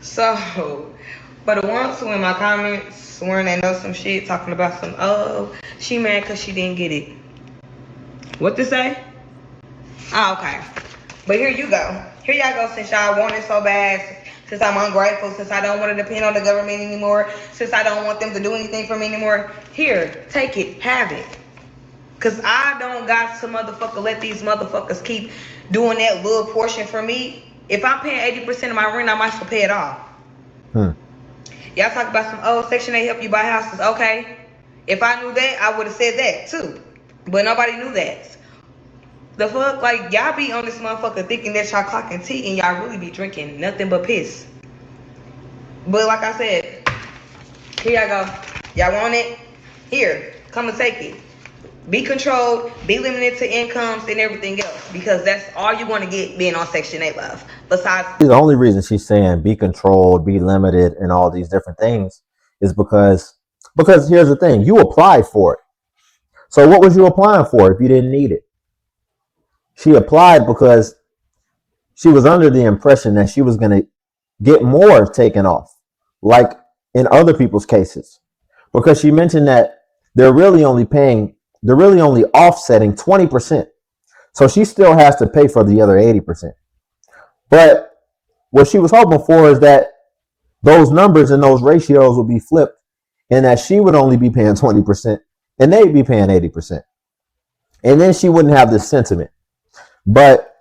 So, for the ones who in my comments swearing they know some shit, talking about some, oh, she mad because she didn't get it. What to say? Oh, okay. But here you go. Here y'all go, since y'all want it so bad, since I'm ungrateful, since I don't want to depend on the government anymore, since I don't want them to do anything for me anymore. Here, take it, have it. Cause I don't got to motherfucker let these motherfuckers keep doing that little portion for me. If I'm paying 80% of my rent, I might as well pay it off. Hmm. Y'all talk about some, oh, Section 8 help you buy houses. Okay. If I knew that, I would have said that too. But nobody knew that. The fuck? Like, y'all be on this motherfucker thinking that y'all clocking tea and y'all really be drinking nothing but piss. But like I said, here y'all go. Y'all want it? Here, come and take it. Be controlled, be limited to incomes and everything else. Because that's all you're going to get being on Section 8, love. Besides, The only reason she's saying be controlled, be limited, and all these different things is because here's the thing: you applied for it. So what was you applying for if you didn't need it? She applied because she was under the impression that she was going to get more taken off, like in other people's cases, because she mentioned that they're really only offsetting 20%. So she still has to pay for the other 80%. But what she was hoping for is that those numbers and those ratios would be flipped, and that she would only be paying 20% and they'd be paying 80%. And then she wouldn't have this sentiment. But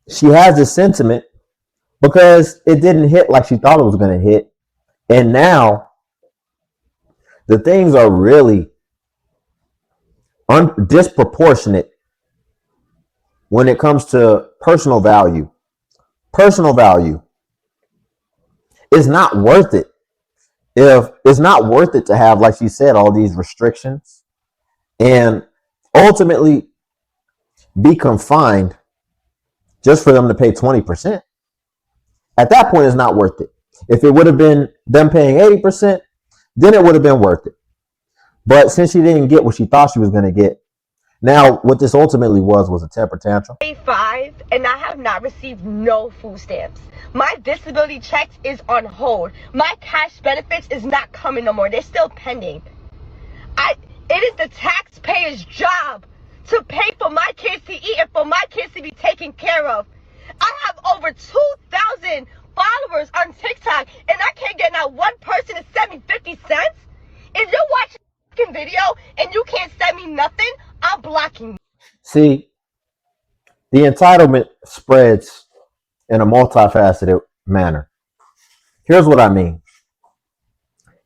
she has this sentiment because it didn't hit like she thought it was going to hit. And now the things are really disproportionate when it comes to personal value. Personal value is not worth it. If it's not worth it to have, like she said, all these restrictions and ultimately be confined just for them to pay 20%. At that point, it's not worth it. If it would have been them paying 80%, then it would have been worth it. But since she didn't get what she thought she was going to get, now what this ultimately was a temper tantrum. 5 and I have not received no food stamps. My disability checks is on hold. My cash benefits is not coming no more. They're still pending. It is the taxpayer's job to pay for my kids to eat and for my kids to be taken care of. I have over 2,000 followers on TikTok and I can't get not one person to send me 50 cents. If you're watching a video and you can't send me nothing, I'm blocking you. See, the entitlement spreads in a multifaceted manner. Here's what I mean.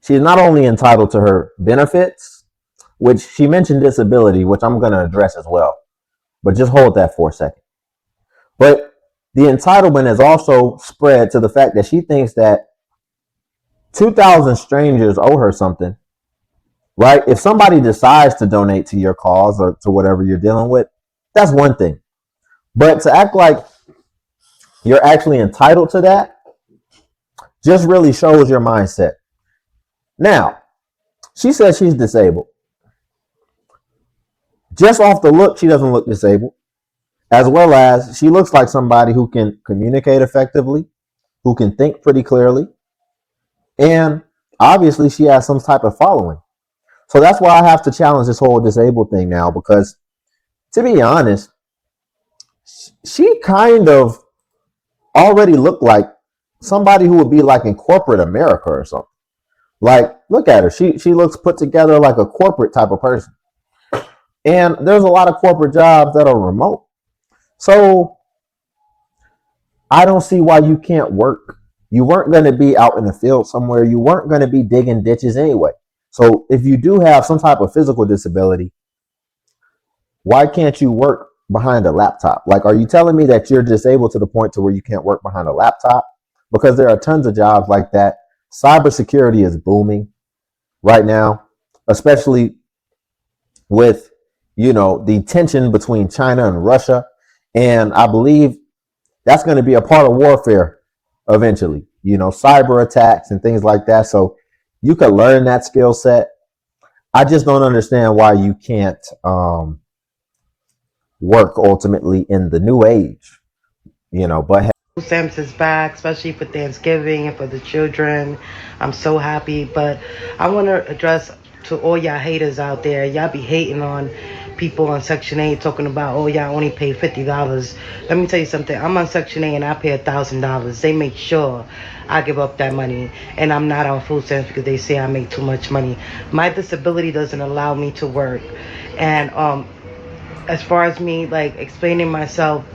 She's not only entitled to her benefits, which she mentioned disability, which I'm going to address as well. But just hold that for a second. But the entitlement is also spread to the fact that she thinks that 2,000 strangers owe her something, right? If somebody decides to donate to your cause or to whatever you're dealing with, that's one thing. But to act like you're actually entitled to that just really shows your mindset. Now, she says she's disabled. Just off the look, she doesn't look disabled, as well as she looks like somebody who can communicate effectively, who can think pretty clearly, and obviously she has some type of following. So that's why I have to challenge this whole disabled thing now, because to be honest, she kind of already looked like somebody who would be like in corporate America or something. Like, look at her. She looks put together like a corporate type of person. And there's a lot of corporate jobs that are remote. So I don't see why you can't work. You weren't going to be out in the field somewhere. You weren't going to be digging ditches anyway. So if you do have some type of physical disability, why can't you work behind a laptop? Like, are you telling me that you're disabled to the point to where you can't work behind a laptop? Because there are tons of jobs like that. Cybersecurity is booming right now, especially with, the tension between China and Russia. And I believe that's going to be a part of warfare eventually, cyber attacks and things like that. So you could learn that skill set. I just don't understand why you can't work ultimately in the new age, but Food stamps is back, especially for Thanksgiving and for the children. I'm so happy. But I want to address to all y'all haters out there. Y'all be hating on people on Section 8 talking about, oh, y'all only pay $50. Let me tell you something. I'm on Section 8 and I pay $1,000. They make sure I give up that money. And I'm not on food stamps because they say I make too much money. My disability doesn't allow me to work. And as far as me, like, explaining myself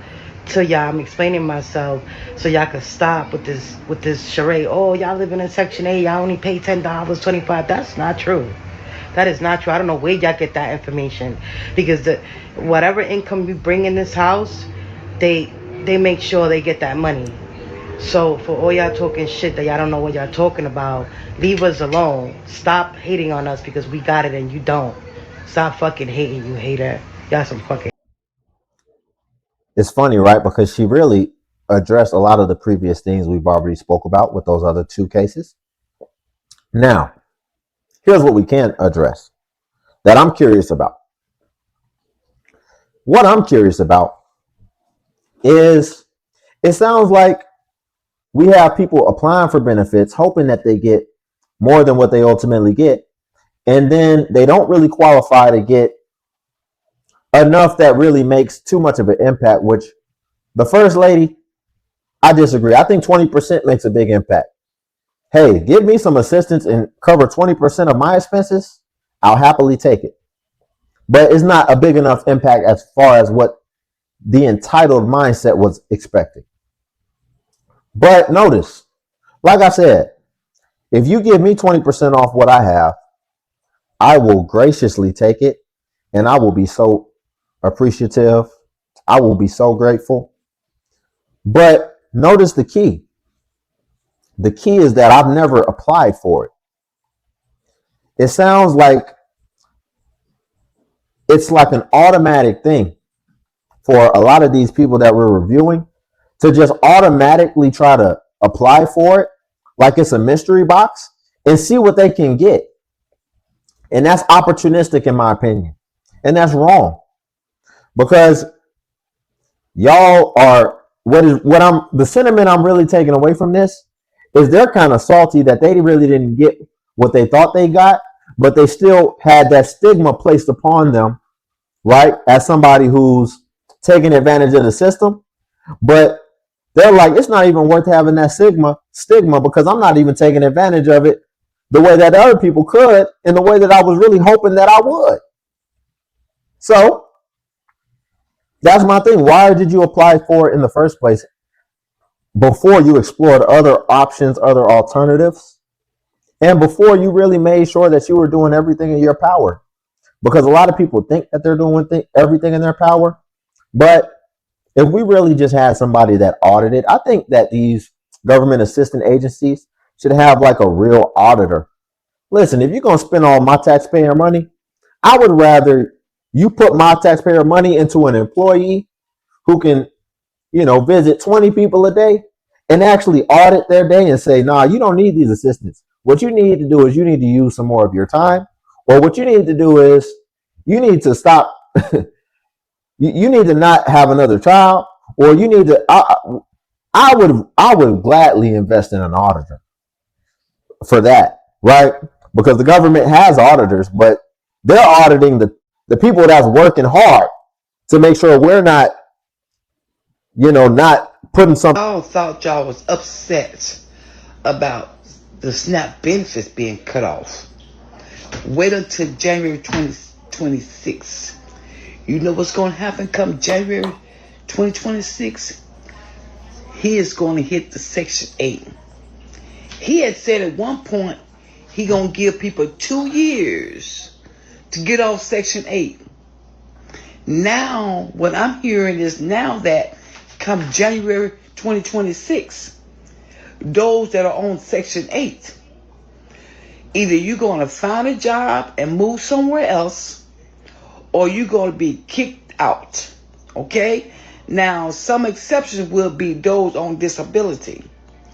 to y'all, I'm explaining myself so y'all can stop with this charade. Oh, y'all living in Section 8, y'all only pay $10, $25. That's not true. That is not true. I don't know where y'all get that information, because whatever income you bring in this house, they make sure they get that money. So for all y'all talking shit that y'all don't know what y'all talking about, leave us alone. Stop hating on us because we got it and you don't. Stop fucking hating, you hater. Y'all some fucking. It's funny, right? Because she really addressed a lot of the previous things we've already spoke about with those other two cases. Now, here's what we can address that I'm curious about. What I'm curious about is, it sounds like we have people applying for benefits hoping that they get more than what they ultimately get, and then they don't really qualify to get enough that really makes too much of an impact, which the first lady, I disagree. I think 20% makes a big impact. Hey, give me some assistance and cover 20% of my expenses. I'll happily take it. But it's not a big enough impact as far as what the entitled mindset was expecting. But notice, like I said, if you give me 20% off what I have, I will graciously take it, and I will be so appreciative. I will be so grateful. But notice the key. The key is that I've never applied for it. It sounds like it's like an automatic thing for a lot of these people that we're reviewing to just automatically try to apply for it like it's a mystery box and see what they can get. And that's opportunistic in my opinion. And that's wrong. Because y'all are the sentiment I'm really taking away from this is they're kind of salty that they really didn't get what they thought they got, but they still had that stigma placed upon them, right? As somebody who's taking advantage of the system. But they're like, it's not even worth having that stigma because I'm not even taking advantage of it the way that other people could, in the way that I was really hoping that I would. So that's my thing. Why did you apply for it in the first place before you explored other options, other alternatives, and before you really made sure that you were doing everything in your power? Because a lot of people think that they're doing everything in their power. But if we really just had somebody that audited, I think that these government assistant agencies should have like a real auditor. Listen, if you're going to spend all my taxpayer money, I would rather you put my taxpayer money into an employee who can, visit 20 people a day and actually audit their day and say, nah, you don't need these assistants. What you need to do is you need to use some more of your time. Or what you need to do is you need to stop. You need to not have another child, or you need to. I would gladly invest in an auditor for that, right? Because the government has auditors, but they're auditing the people that's working hard to make sure we're not, not putting something. I thought y'all was upset about the SNAP benefits being cut off. Wait until January 2026. You know what's going to happen come January 2026? He is going to hit the Section 8. He had said at one point he going to give people 2 years to get off Section 8. Now, what I'm hearing is now that come January 2026, those that are on Section 8, either you're going to find a job and move somewhere else, or you're going to be kicked out. Okay? Now, some exceptions will be those on disability.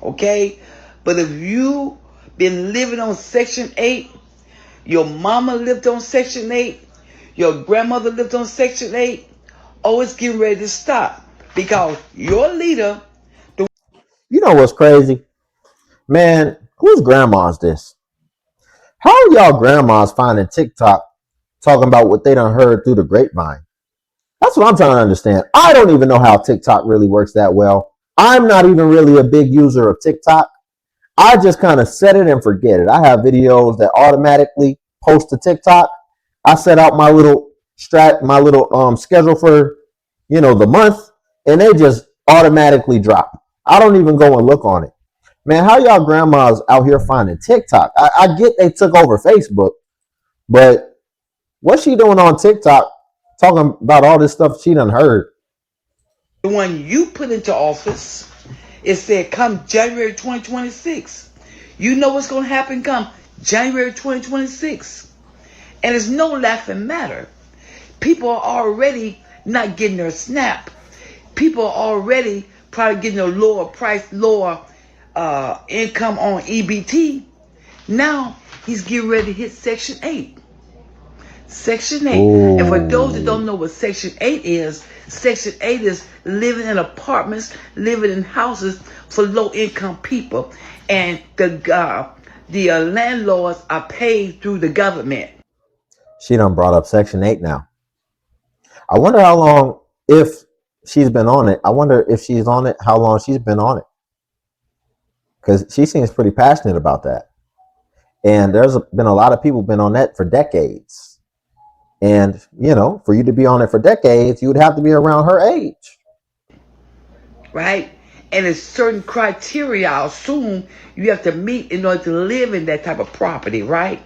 Okay? But if you been living on Section 8, your mama lived on Section 8, your grandmother lived on Section 8, oh, it's getting ready to stop. Because your leader, You know what's crazy? Man, whose grandma's this? How are y'all grandmas finding TikTok talking about what they done heard through the grapevine? That's what I'm trying to understand. I don't even know how TikTok really works that well. I'm not even really a big user of TikTok. I just kind of set it and forget it. I have videos that automatically post to TikTok. I set out my little schedule for, the month, and they just automatically drop. I don't even go and look on it. Man, how y'all grandmas out here finding TikTok? I get they took over Facebook, but what's she doing on TikTok talking about all this stuff she done heard? The one you put into office, it said come January 2026. You know what's going to happen come January 2026. And it's no laughing matter. People are already not getting their SNAP. People are already probably getting a lower income on EBT. Now he's getting ready to hit Section 8. Section 8. Ooh. And for those that don't know what Section 8 is, Section 8 is living in apartments, living in houses for low-income people. And the landlords are paid through the government. She done brought up Section 8 now. I wonder how long, if she's been on it, I wonder if she's on it, how long she's been on it. Because she seems pretty passionate about that. And there's been a lot of people been on that for decades. And, for you to be on it for decades, you would have to be around her age. Right? And there's certain criteria, I assume, you have to meet in order to live in that type of property, right?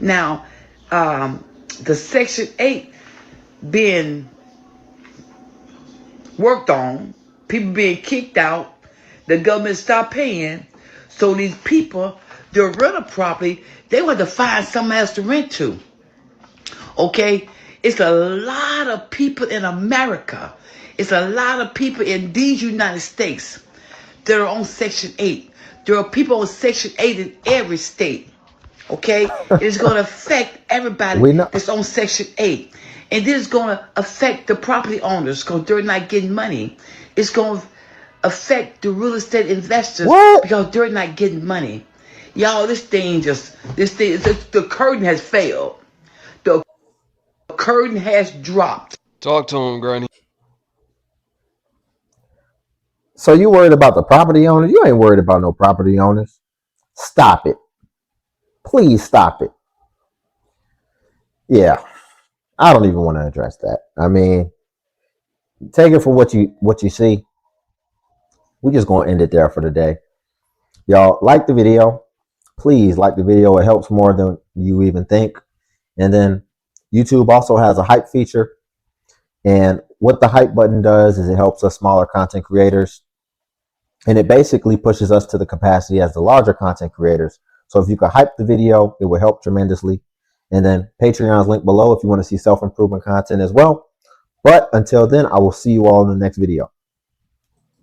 Now, the Section 8 being worked on, people being kicked out, the government stopped paying. So these people, they're renting property, they want to find somewhere else to rent to. Okay? It's a lot of people in America. It's a lot of people in these United States that are on Section 8. There are people on Section 8 in every state. Okay? It's going to affect everybody that's on Section 8. And this is going to affect the property owners because they're not getting money. It's going to affect the real estate investors because they're not getting money. Y'all, the curtain has failed. The curtain has dropped. Talk to him, Granny. So you worried about the property owners? You ain't worried about no property owners. Stop it. Please stop it. Yeah. I don't even want to address that. I mean, take it for what you see. We're just going to end it there for today. Y'all like the video. Please like the video. It helps more than you even think. And then YouTube also has a hype feature. And what the hype button does is it helps us smaller content creators. And it basically pushes us to the capacity as the larger content creators. So if you could hype the video, it will help tremendously. And then Patreon's link below if you want to see self-improvement content as well. But until then, I will see you all in the next video.